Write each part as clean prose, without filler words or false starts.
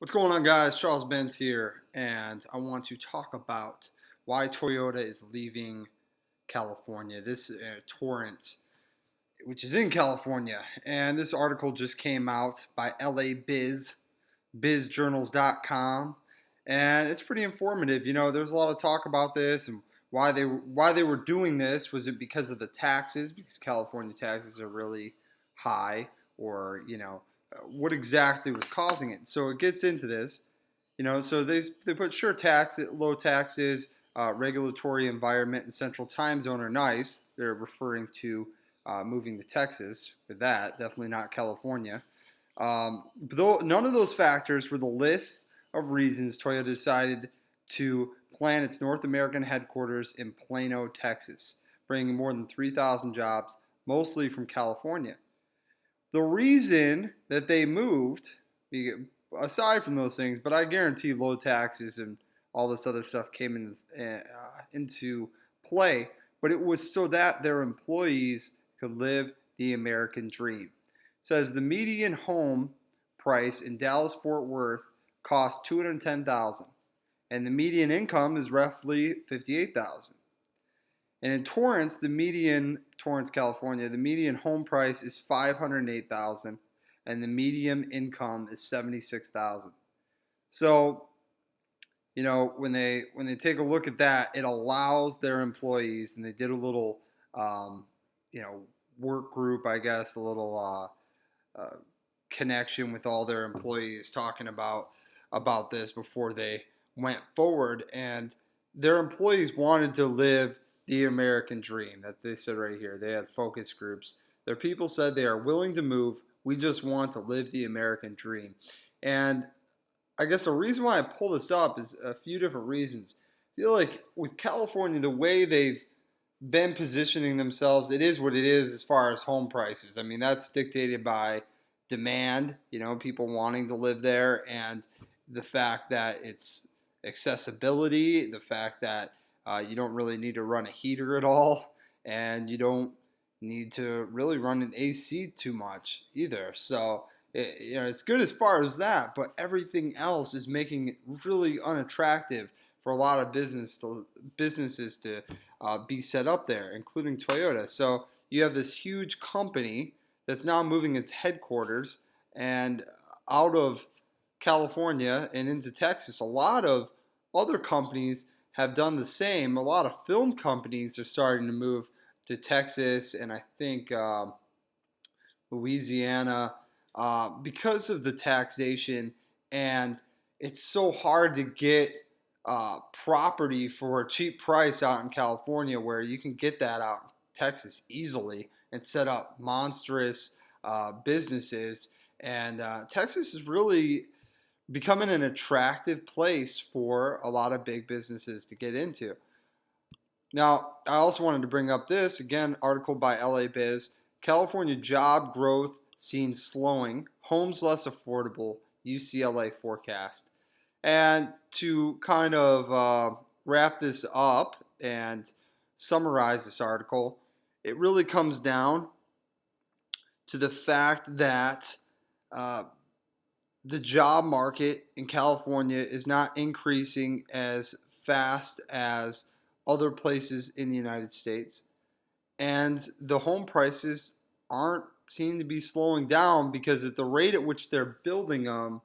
What's going on, guys? Charles Benz here, and I want to talk about why Toyota is leaving California. This Torrance, which is in California, and this article just came out by LA bizjournals.com, and it's pretty informative. There's a lot of talk about this and why they were doing this. Was it because of the taxes? Because California taxes are really high, or what exactly was causing it? So it gets into this. So they put sure low taxes, regulatory environment, and central time zone are nice. They're referring to moving to Texas with that. Definitely not California. But though none of those factors were the list of reasons Toyota decided to plan its North American headquarters in Plano, Texas, bringing more than 3,000 jobs, mostly from California. The reason that they moved, aside from those things, but I guarantee low taxes and all this other stuff came into play, but it was so that their employees could live the American dream. It says the median home price in Dallas Fort Worth costs $210,000, and the median income is roughly $58,000. And in Torrance, California, the median home price is $508,000, and the median income is $76,000. So, when they take a look at that, it allows their employees, and they did a little, you know, work group, I guess, a little connection with all their employees, talking about this before they went forward, and their employees wanted to live the American dream that they said right here. They had focus groups. Their people said they are willing to move. We just want to live the American dream. And I guess the reason why I pull this up is a few different reasons. I feel like with California, the way they've been positioning themselves, it is what it is as far as home prices. I mean, that's dictated by demand, people wanting to live there, and the fact that it's accessibility, the fact that you don't really need to run a heater at all, and you don't need to really run an AC too much either. So it's good as far as that, but everything else is making it really unattractive for a lot of businesses to be set up there, including Toyota. So you have this huge company that's now moving its headquarters and out of California and into Texas. A lot of other companies have done the same. A lot of film companies are starting to move to Texas, and I think Louisiana, because of the taxation, and it's so hard to get property for a cheap price out in California, where you can get that out in Texas easily and set up monstrous businesses. And Texas is really becoming an attractive place for a lot of big businesses to get into. Now, I also wanted to bring up this, again, article by LA Biz. California job growth seen slowing, homes less affordable, UCLA forecast. And to kind of wrap this up and summarize this article, it really comes down to the fact that the job market in California is not increasing as fast as other places in the United States. And the home prices aren't seem to be slowing down because at the rate at which they're building them,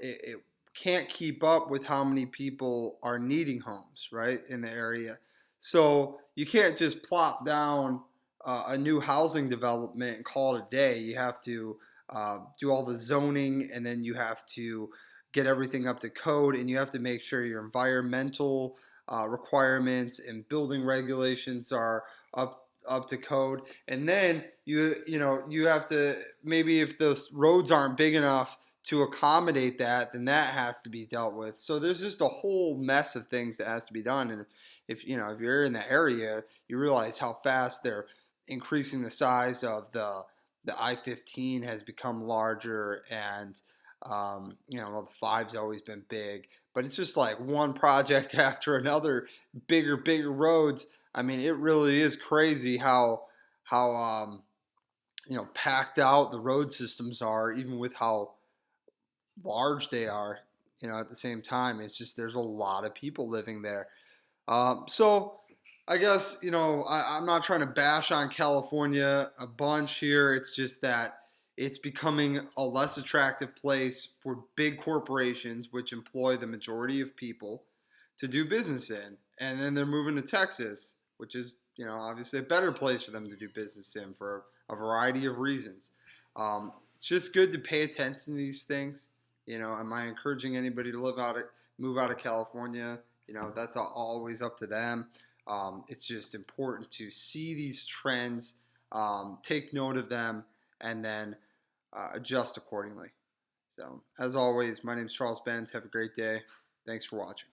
it can't keep up with how many people are needing homes, right, in the area. So you can't just plop down a new housing development and call it a day. You have to do all the zoning, and then you have to get everything up to code, and you have to make sure your environmental requirements and building regulations are up to code. And then you have to, maybe if those roads aren't big enough to accommodate that, then that has to be dealt with. So there's just a whole mess of things that has to be done. And if you're in the area, you realize how fast they're increasing the size of the I-15 has become larger, and the five's always been big, but it's just like one project after another, bigger roads. I mean, it really is crazy how packed out the road systems are, even with how large they are, at the same time. It's just there's a lot of people living there. So I guess, I'm not trying to bash on California a bunch here. It's just that it's becoming a less attractive place for big corporations, which employ the majority of people, to do business in. And then they're moving to Texas, which is, obviously a better place for them to do business in for a variety of reasons. It's just good to pay attention to these things. Am I encouraging anybody to move out of California? That's always up to them. It's just important to see these trends, take note of them, and then adjust accordingly. So, as always, my name is Charles Benz. Have a great day. Thanks for watching.